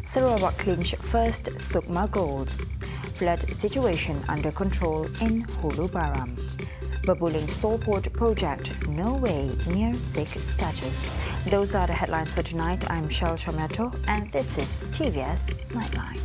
Sarawak clinch first SUKMA gold. Flood situation under control in HULU BARAM. Babuling Stallport project no way near sick status. Those are the headlines for tonight. I'm S Samivalu and this is TVS Nightline.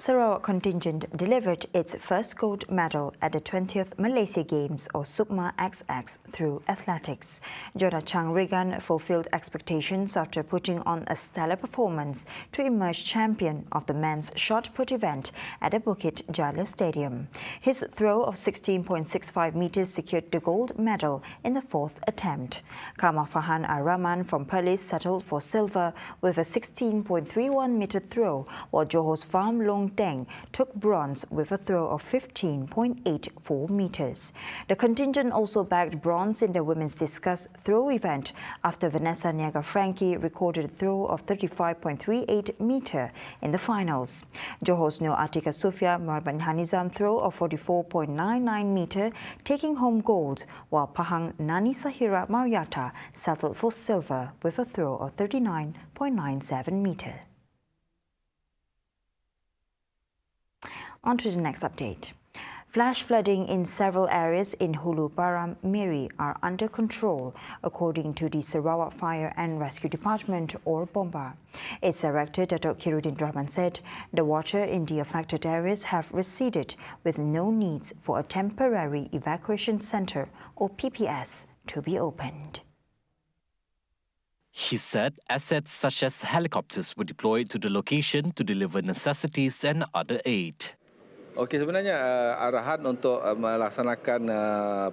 Sarawak contingent delivered its first gold medal at the 20th Malaysia Games or SUKMA XX through athletics. Jonah Chang Regan fulfilled expectations after putting on a stellar performance to emerge champion of the men's shot put event at the Bukit Jalil Stadium. His throw of 16.65 meters secured the gold medal in the fourth attempt. Kama Farhan Ar-Rahman from Perlis settled for silver with a 16.31 meter throw, while Johor's Farm Long Deng took bronze with a throw of 15.84 meters. The contingent also bagged bronze in the women's discus throw event after Vanessa Niaga Frankie recorded a throw of 35.38 meter in the finals. Johor's Nur Atika Sufia Marban Hanizam throw of 44.99 meter taking home gold, while Pahang Nani Sahira Mariata settled for silver with a throw of 39.97 meter. On to the next update. Flash flooding in several areas in HULU BARAM Miri are under control, according to the Sarawak Fire and Rescue Department or BOMBA. Its director, Datuk Khairuddin Rahman, said the water in the affected areas have receded with no needs for a temporary evacuation centre or PPS to be opened. He said assets such as helicopters were deployed to the location to deliver necessities and other aid. Okey, sebenarnya arahan untuk melaksanakan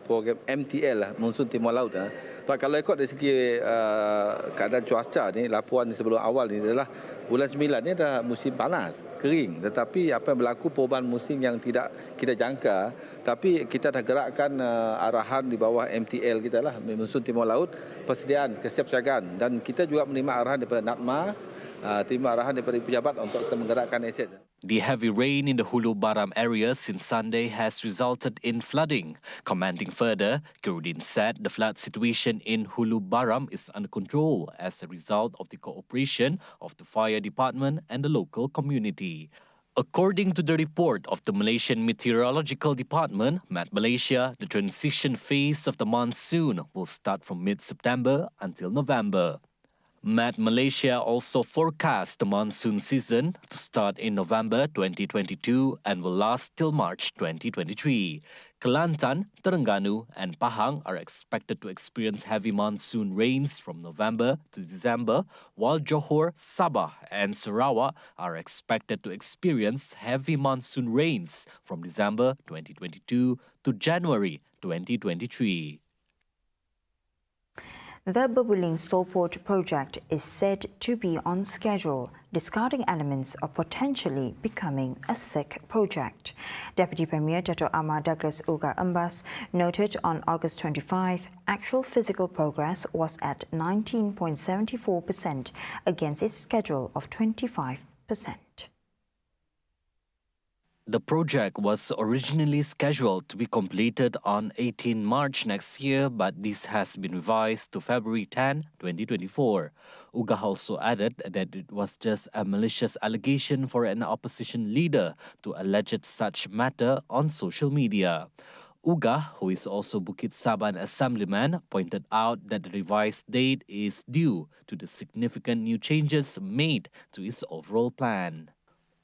program MTL Monsun Timur Laut. Sebab kalau ikut dari segi keadaan cuaca ni, laporan sebelum awal ni adalah bulan 9 ni dah musim panas, kering. Tetapi apa yang berlaku perubahan musim yang tidak kita jangka, tapi kita dah gerakkan arahan di bawah MTL kita lah, Monsun Timur Laut, persediaan, kesiapsiagaan. Dan kita juga menerima arahan daripada NATMA, terima arahan daripada pejabat untuk kita menggerakkan aset. The heavy rain in the HULU BARAM area since Sunday has resulted in flooding. Commenting further, Khairuddin said the flood situation in HULU BARAM is under control as a result of the cooperation of the fire department and the local community. According to the report of the Malaysian Meteorological Department, Malaysia, the transition phase of the monsoon will start from mid-September until November. Malaysia also forecast the monsoon season to start in November 2022 and will last till March 2023. Kelantan, Terengganu and Pahang are expected to experience heavy monsoon rains from November to December, while Johor, Sabah and Sarawak are expected to experience heavy monsoon rains from December 2022 to January 2023. The Babuling Stallport project is said to be on schedule, discarding elements of potentially becoming a sick project. Deputy Premier Dato' Amar Douglas Uga Embas noted on August 25, actual physical progress was at 19.74% against its schedule of 25%. The project was originally scheduled to be completed on 18 March next year, but this has been revised to February 10, 2024. Uga also added that it was just a malicious allegation for an opposition leader to allege such matter on social media. Uga, who is also Bukit Saban assemblyman, pointed out that the revised date is due to the significant new changes made to its overall plan.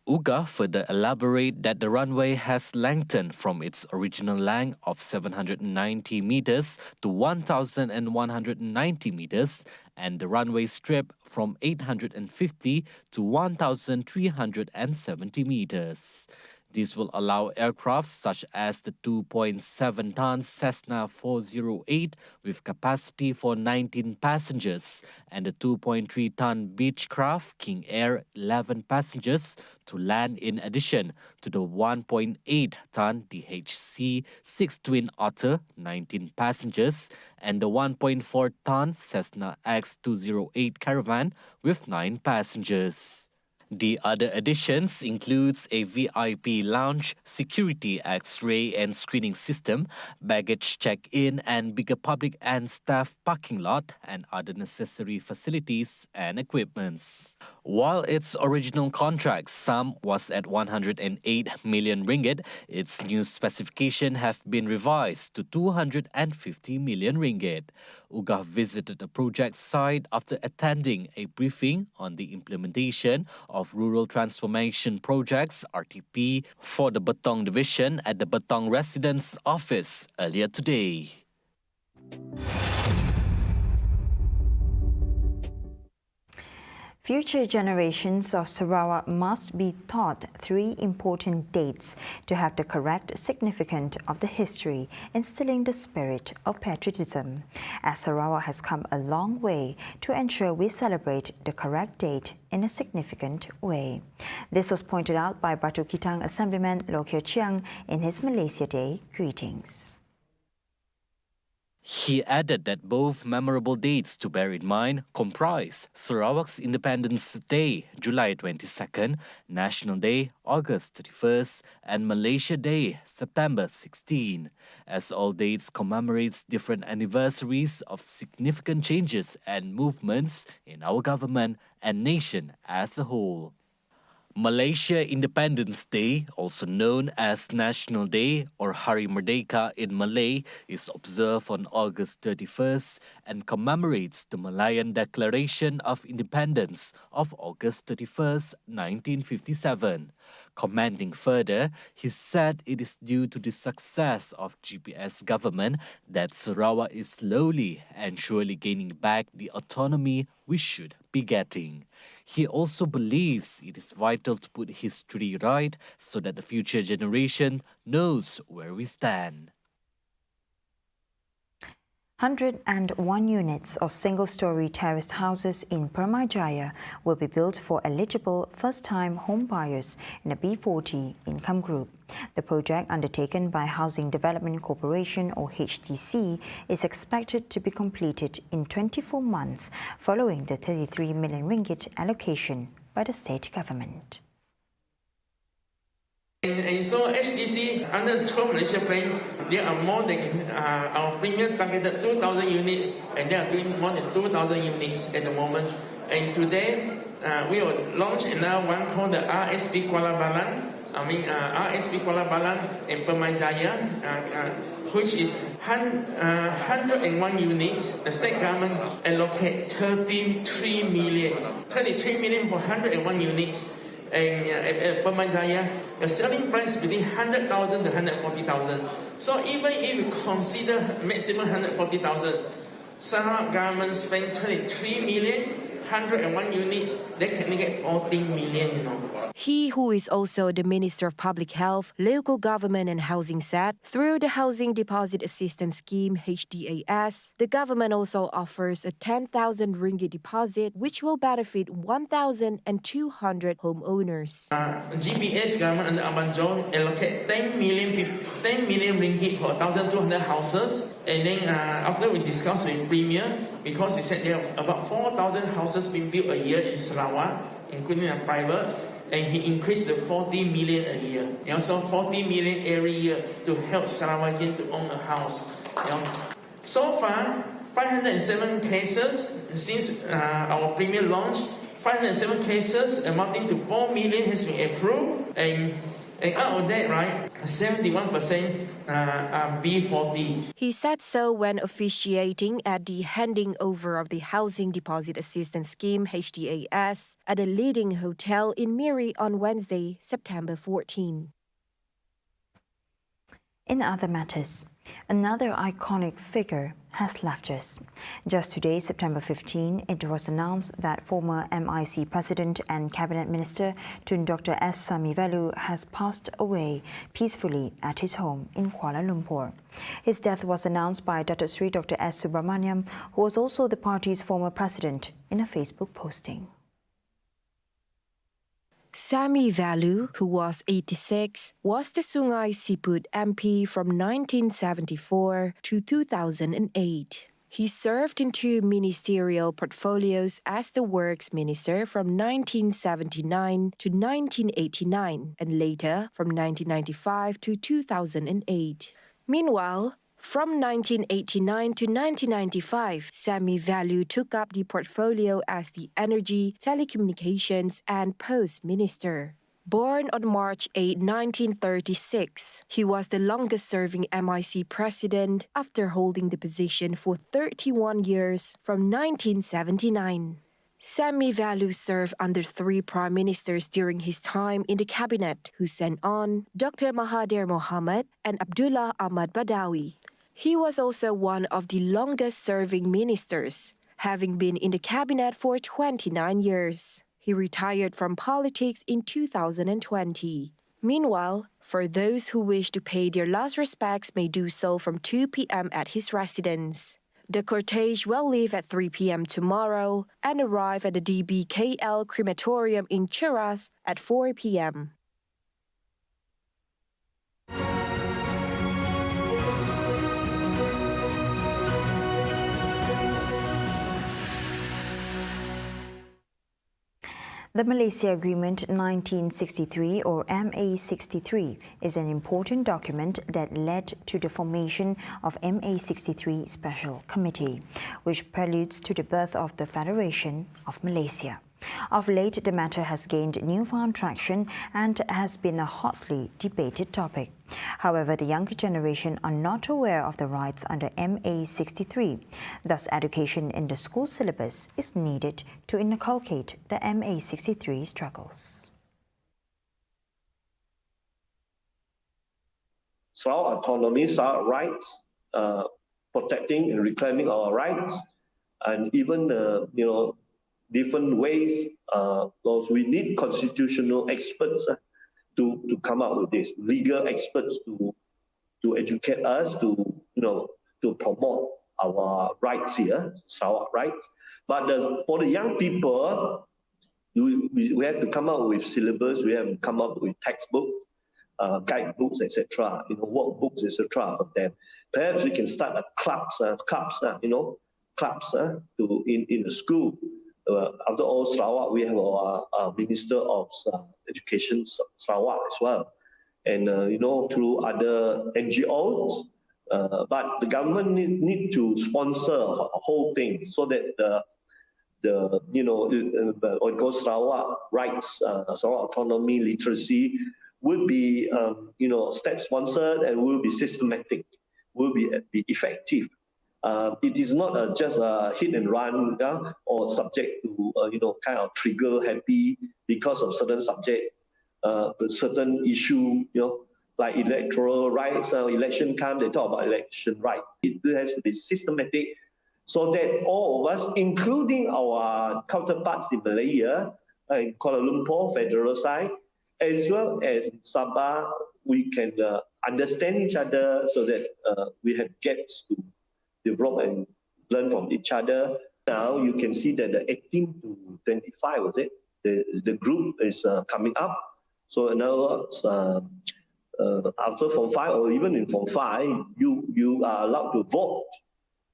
Uga further elaborate that the runway has lengthened from its original length of 790 meters to 1,190 meters and the runway strip from 850 to 1,370 meters. This will allow aircraft such as the 2.7-ton Cessna 408 with capacity for 19 passengers and the 2.3-ton Beechcraft King Air 11 passengers to land in addition to the 1.8-ton DHC 6 Twin Otter 19 passengers and the 1.4-ton Cessna X208 Caravan with 9 passengers. The other additions includes a VIP lounge, security X-ray and screening system, baggage check-in and bigger public and staff parking lot and other necessary facilities and equipments. While its original contract sum was at 108 million ringgit, its new specification have been revised to 250 million ringgit. UGA visited the project site after attending a briefing on the implementation of Rural Transformation Projects (RTP) for the Betong Division at the Betong Residence Office earlier today. Future generations of Sarawak must be taught 3 important dates to have the correct significance of the history, instilling the spirit of patriotism, as Sarawak has come a long way to ensure we celebrate the correct date in a significant way. This was pointed out by Batu Kitang Assemblyman Loh Kyo Chiang in his Malaysia Day greetings. He added that both memorable dates to bear in mind comprise Sarawak's Independence Day, July 22nd, National Day, August 31st, and Malaysia Day, September 16, as all dates commemorates different anniversaries of significant changes and movements in our government and nation as a whole. Malaysia Independence Day, also known as National Day or Hari Merdeka in Malay, is observed on August 31st and commemorates the Malayan Declaration of Independence of August 31st, 1957. Commenting further, he said it is due to the success of GPS government that Sarawak is slowly and surely gaining back the autonomy we should be getting. He also believes it is vital to put history right so that the future generation knows where we stand. 101 units of single-story terraced houses in Permajaya will be built for eligible first-time home buyers in the B40 income group. The project, undertaken by Housing Development Corporation or HDC, is expected to be completed in 24 months following the 33 million ringgit allocation by the state government. And so HDC, under 12 Malaysia plan, there are more than our premier targeted 2,000 units, and they are doing more than 2,000 units at the moment. And today, we will launch another one called the RSP Kuala Balan. RSP Kuala Balan in Permajaya, which is 101 units. The state government allocate 33 million for 101 units. And at Permajaya, the selling price between 100,000 to 140,000. So even if you consider maximum 140,000, Sarawak government spent 33 million, 101 units, they can get 14 million, you know. He, who is also the Minister of Public Health, Local Government and Housing, said, through the Housing Deposit Assistance Scheme, HDAS, the government also offers a 10,000 ringgit deposit, which will benefit 1,200 homeowners. GPS government under Abang John allocate 10 million ringgit for 1,200 houses. And then after we discussed with Premier, because we said there are about 4,000 houses being built a year in Sarawak, including a private, and he increased to 40 million a year. You know, so 40 million every year to help Sarawakians to own a house. You know. So far, 507 cases since our Premier launch. 507 cases amounting to 4 million has been approved, and out of that, right, 71% are B40. He said so when officiating at the handing over of the Housing Deposit Assistance Scheme, HDAS, at a leading hotel in Miri on Wednesday, September 14. In other matters, another iconic figure has left us. Just today, September 15, it was announced that former MIC President and Cabinet Minister Tun Dr. S Samivalu has passed away peacefully at his home in Kuala Lumpur. His death was announced by Datuk Sri Dr. S Subramaniam, who was also the party's former president, in a Facebook posting. Samivalu, who was 86, was the Sungai Siput MP from 1974 to 2008. He served in two ministerial portfolios as the Works Minister from 1979 to 1989 and later from 1995 to 2008. Meanwhile, from 1989 to 1995, Samivalu took up the portfolio as the Energy, Telecommunications and Post Minister. Born on March 8, 1936, he was the longest-serving MIC president after holding the position for 31 years from 1979. Samivalu served under three prime ministers during his time in the cabinet, Hussein On, Dr. Mahathir Mohamad, and Abdullah Ahmad Badawi. He was also one of the longest-serving ministers, having been in the cabinet for 29 years. He retired from politics in 2020. Meanwhile, for those who wish to pay their last respects may do so from 2 p.m. at his residence. The cortege will leave at 3 p.m. tomorrow and arrive at the DBKL crematorium in Cheras at 4 p.m. The Malaysia Agreement 1963 or MA63 is an important document that led to the formation of MA63 Special Committee, which preludes to the birth of the Federation of Malaysia. Of late, the matter has gained newfound traction and has been a hotly debated topic. However, the younger generation are not aware of the rights under MA63. Thus, education in the school syllabus is needed to inculcate the MA63 struggles. Sarawak autonomy, Sarawak rights, protecting and reclaiming our rights, and even different ways. Because we need constitutional experts to come up with this, legal experts to educate us, to promote our rights here, Sarawak rights. But for the young people, we have to come up with syllabus, we have to come up with textbooks, guidebooks, etc., workbooks, etc. for them. Perhaps we can start a clubs in the school. After all, Sarawak, we have our Minister of Education, Sarawak as well, and through other NGOs. But the government need to sponsor a whole thing so that Sarawak rights, Sarawak autonomy, literacy will be state-sponsored and will be systematic, will be effective. It is not just a hit and run or subject to kind of trigger happy because of certain subject, certain issue, like electoral rights. Election come, they talk about election right. It has to be systematic so that all of us, including our counterparts in Malaysia, in Kuala Lumpur, federal side, as well as Sabah, we can understand each other so that we have gaps to develop and learn from each other. Now you can see that the 18 to 25, was it? The group is coming up. So in other words, after Form 5 or even in Form 5, you are allowed to vote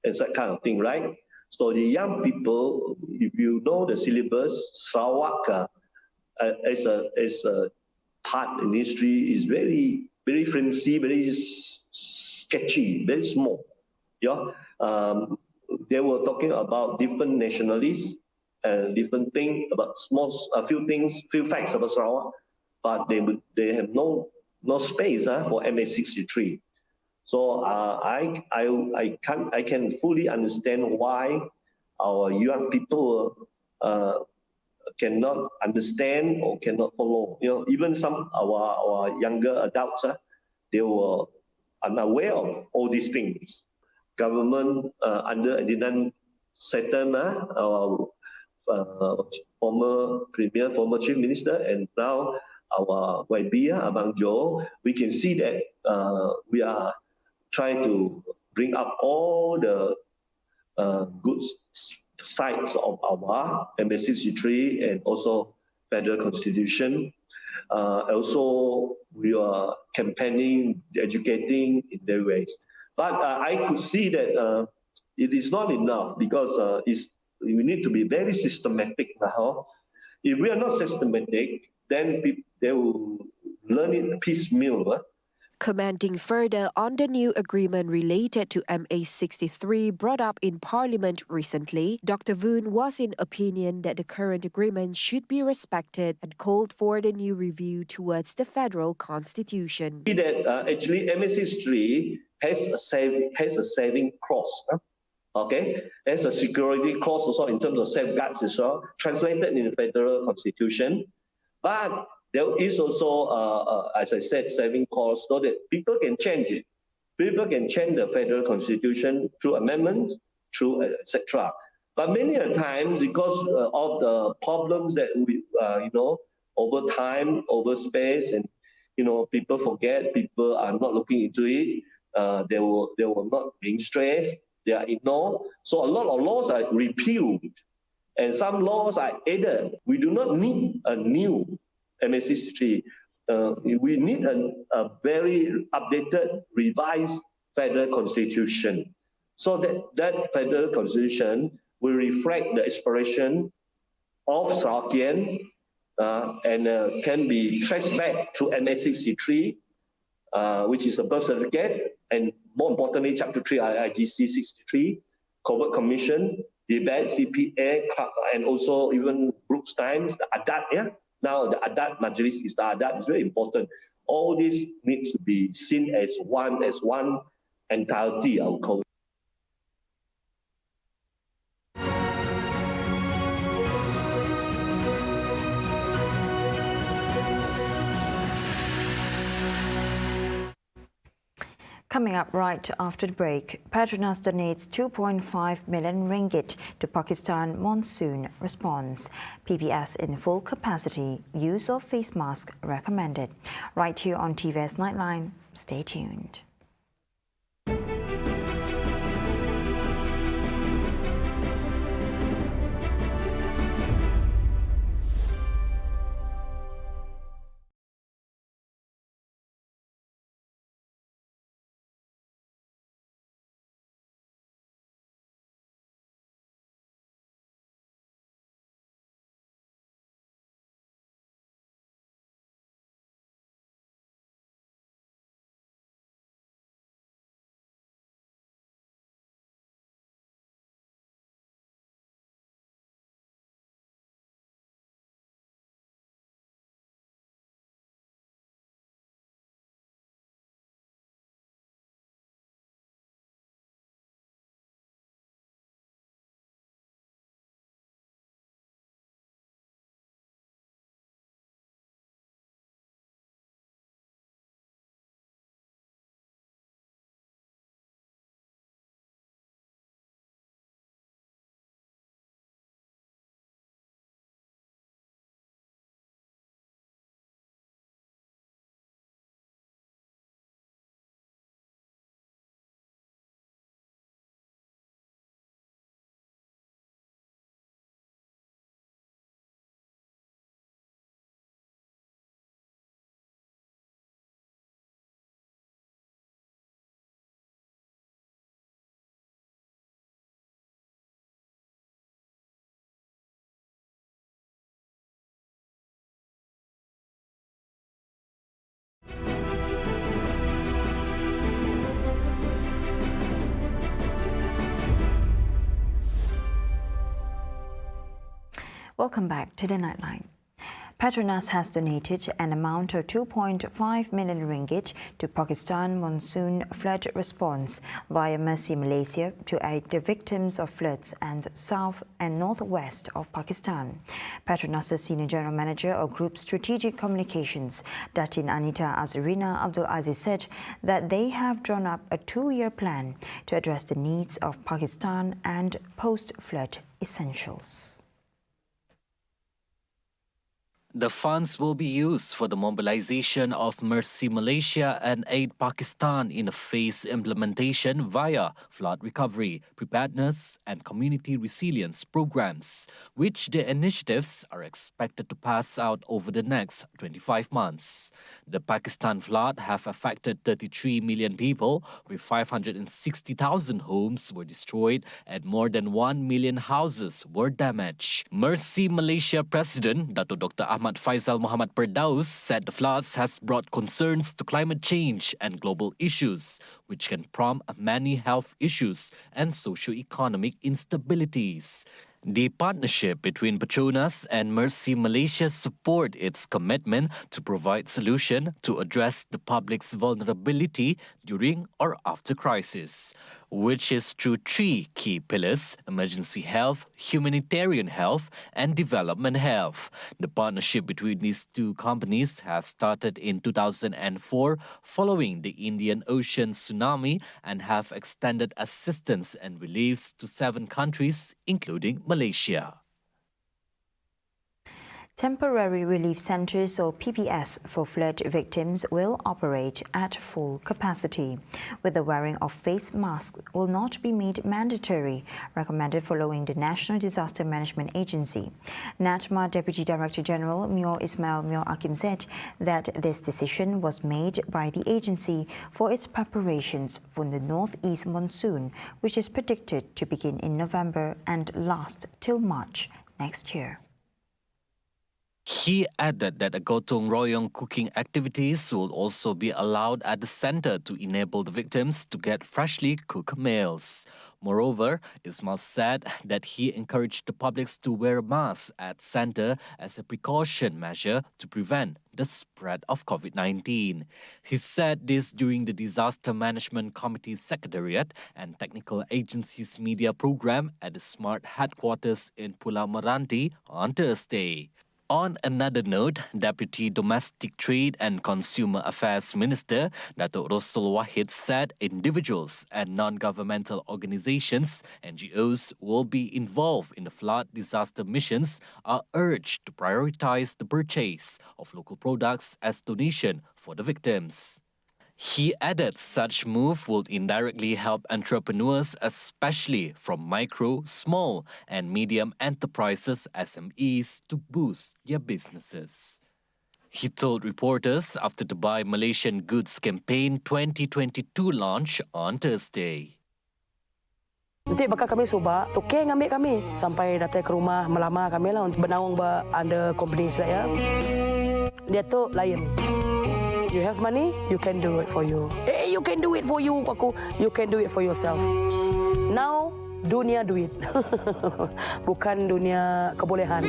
and that kind of thing, right? So the young people, if you know the syllabus, Sarawak as a part in history is very, very flimsy, very sketchy, very small. They were talking about different nationalities and different things about few facts about Sarawak, but they have no space for MA63. So I can fully understand why our young people cannot understand or cannot follow. Even some our younger adults, they were unaware of all these things. Government under Adinan Setam, our former Premier, former Chief Minister, and now our YB, Abang Jo, we can see that we are trying to bring up all the good sides of our MA63 and also Federal Constitution. Also, we are campaigning, educating in their ways. But I could see that it is not enough because we need to be very systematic now. If we are not systematic, then they will learn it piecemeal. Commenting further on the new agreement related to MA63 brought up in Parliament recently, Dr. Voon was in opinion that the current agreement should be respected and called for the new review towards the federal constitution. That actually MA63 has a saving clause. Okay, there's a security clause also in terms of safeguards as well, translated in the federal constitution. But there is also, as I said, saving clause so that people can change it. People can change the federal constitution through amendments, through etc. But many a times, because of the problems that we, over time, over space, and people forget, people are not looking into it. They were not being stressed. They are ignored. So a lot of laws are repealed, and some laws are added. We do not need a new MA63. We need a very updated, revised federal constitution, so that federal constitution will reflect the aspiration of Sarawakian and can be traced back to MA63, which is a birth certificate, and more importantly, Chapter 3 IIGC 63, Covert Commission, debate, CPA, and also even Brooks Times, the Adat, yeah? Now the Adat Majlis is the Adat, is very important. All this needs to be seen as one entirety, I would call it. Coming up right after the break, Petronas donates 2.5 million ringgit to Pakistan monsoon response. PPS in full capacity, use of face mask recommended. Right here on TVS Nightline, stay tuned. Welcome back to the Nightline. Petronas has donated an amount of 2.5 million ringgit to Pakistan monsoon flood response via Mercy Malaysia to aid the victims of floods and south and northwest of Pakistan. Petronas' Senior General Manager of Group Strategic Communications, Datin Anita Azrina Abdul Aziz, said that they have drawn up a 2-year plan to address the needs of Pakistan and post-flood essentials. The funds will be used for the mobilization of Mercy Malaysia and Aid Pakistan in a phased implementation via flood recovery, preparedness and community resilience programs, which the initiatives are expected to pass out over the next 25 months. The Pakistan flood have affected 33 million people, with 560,000 homes were destroyed and more than 1 million houses were damaged. Mercy Malaysia President Dato Dr. Ahmad Faisal Muhammad Perdaus said the floods has brought concerns to climate change and global issues, which can prompt many health issues and socio-economic instabilities. The partnership between Petronas and Mercy Malaysia support its commitment to provide solution to address the public's vulnerability during or after crisis, which is through 3 key pillars: emergency health, humanitarian health, and development health. The partnership between these 2 companies have started in 2004 following the Indian Ocean tsunami and have extended assistance and reliefs to 7 countries, including Malaysia. Temporary Relief Centres or PPS for flood victims will operate at full capacity, with the wearing of face masks will not be made mandatory, recommended following the National Disaster Management Agency. NATMA Deputy Director General Mio Ismail Mio Akim said that this decision was made by the agency for its preparations for the northeast monsoon, which is predicted to begin in November and last till March next year. He added that the gotong royong cooking activities will also be allowed at the centre to enable the victims to get freshly cooked meals. Moreover, Ismail said that he encouraged the public to wear masks at centre as a precaution measure to prevent the spread of COVID-19. He said this during the Disaster Management Committee Secretariat and Technical Agencies Media Programme at the Smart Headquarters in Pulau Meranti on Thursday. On another note, Deputy Domestic Trade and Consumer Affairs Minister Datuk Rostul Wahid said individuals and non-governmental organizations, NGOs, will be involved in the flood disaster missions are urged to prioritize the purchase of local products as donation for the victims. He added such move would indirectly help entrepreneurs, especially from micro, small and medium enterprises (SMEs) to boost their businesses. He told reporters after the Buy Malaysian Goods Campaign 2022 launch on Thursday. Nanti bakal kami subak, tukar ngambil kami sampai datang ke rumah melamar kami lah untuk bernaung under company saya. Dia tu lain. You have money, you can do it for you. You can do it for you, aku. You can do it for yourself. Now, dunia duit. Bukan dunia kebolehan.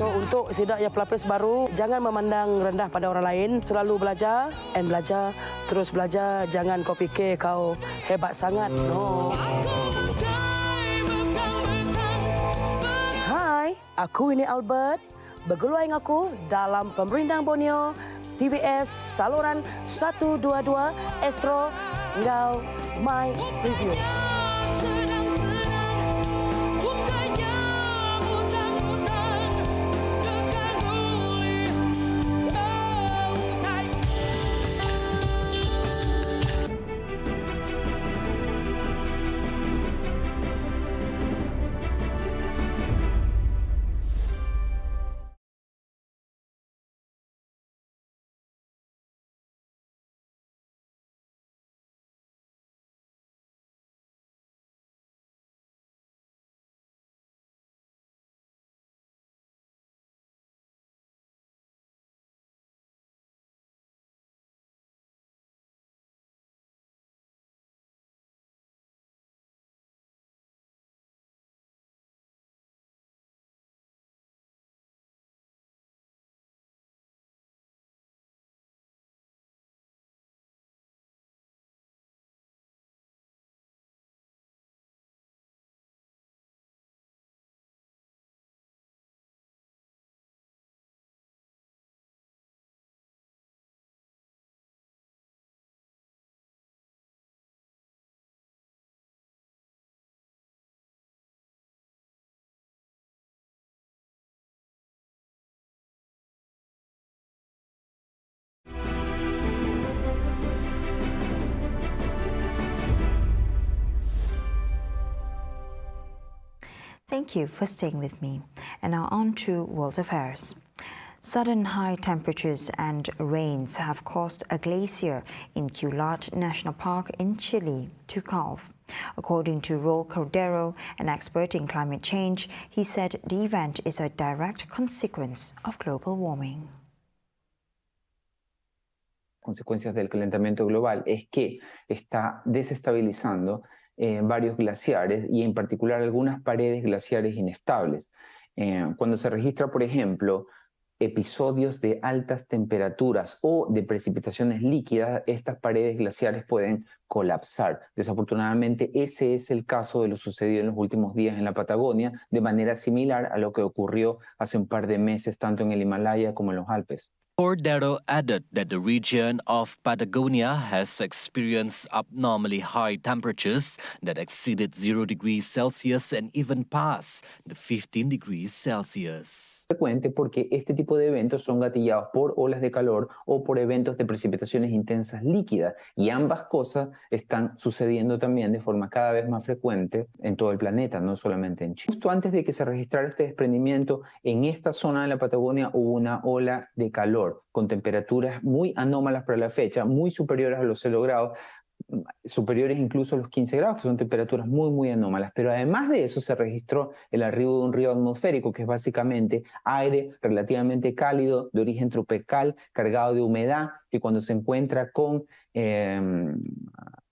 So, untuk sidak yang pelapis baru, jangan memandang rendah pada orang lain. Selalu belajar and belajar. Terus belajar. Jangan kau fikir kau hebat sangat. No. Hai, aku ini Albert. Bergeluang aku dalam Pemerintah Borneo, TVS saluran 122 Astro Ngau My Review. Thank you for staying with me. And now on to world affairs. Sudden high temperatures and rains have caused a glacier in Culat National Park in Chile to calve. According to Raul Cordero, an expert in climate change, he said the event is a direct consequence of global warming. Consecuencias del calentamiento global es que está desestabilizando varios glaciares y en particular algunas paredes glaciares inestables. Cuando se registra, por ejemplo, episodios de altas temperaturas o de precipitaciones líquidas, estas paredes glaciares pueden colapsar. Desafortunadamente, ese es el caso de lo sucedido en los últimos días en la Patagonia, de manera similar a lo que ocurrió hace un par de meses tanto en el Himalaya como en los Alpes. Cordero added that the region of Patagonia has experienced abnormally high temperatures that exceeded 0 degrees Celsius and even past the 15 degrees Celsius. Frecuente porque este tipo de eventos son gatillados por olas de calor o por eventos de precipitaciones intensas líquidas y ambas cosas están sucediendo también de forma cada vez más frecuente en todo el planeta, no solamente en Chile. Justo antes de que se registrara este desprendimiento, en esta zona de la Patagonia hubo una ola de calor con temperaturas muy anómalas para la fecha, muy superiores a los 0 grados, superiores incluso a los 15 grados, que son temperaturas muy anómalas. Pero además de eso se registró el arribo de un río atmosférico, que es básicamente aire relativamente cálido, de origen tropical, cargado de humedad, que cuando se encuentra con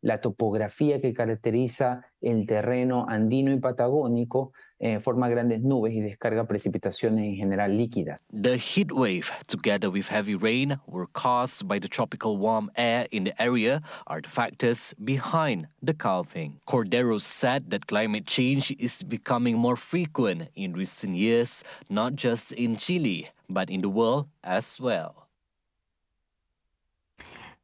la topografía que caracteriza el terreno andino y patagónico, forma grandes nubes y descarga precipitaciones en general líquidas. The heat wave, together with heavy rain, were caused by the tropical warm air in the area, are the factors behind the calving. Cordero said that climate change is becoming more frequent in recent years, not just in Chile, but in the world as well.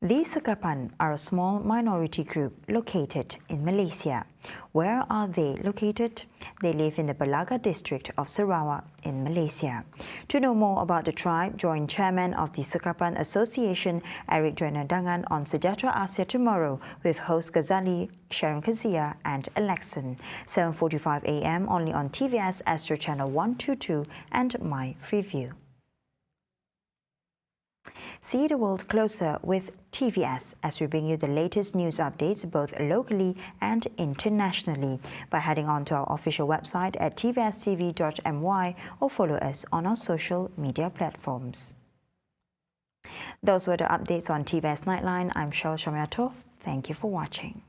The Sakapan are a small minority group located in Malaysia. Where are they located? They live in the Balaga district of Sarawak in Malaysia. To know more about the tribe, join Chairman of the Sakapan Association, Eric Joinadangan, on Sejahtera Asia tomorrow with host Ghazali, Sharon Kazia and Alexan. 7:45 a.m. only on TVS Astro Channel 122 and My Freeview. See the world closer with TVS as we bring you the latest news updates both locally and internationally by heading on to our official website at tvstv.my or follow us on our social media platforms. Those were the updates on TVS Nightline. I'm Shel Shamiato. Thank you for watching.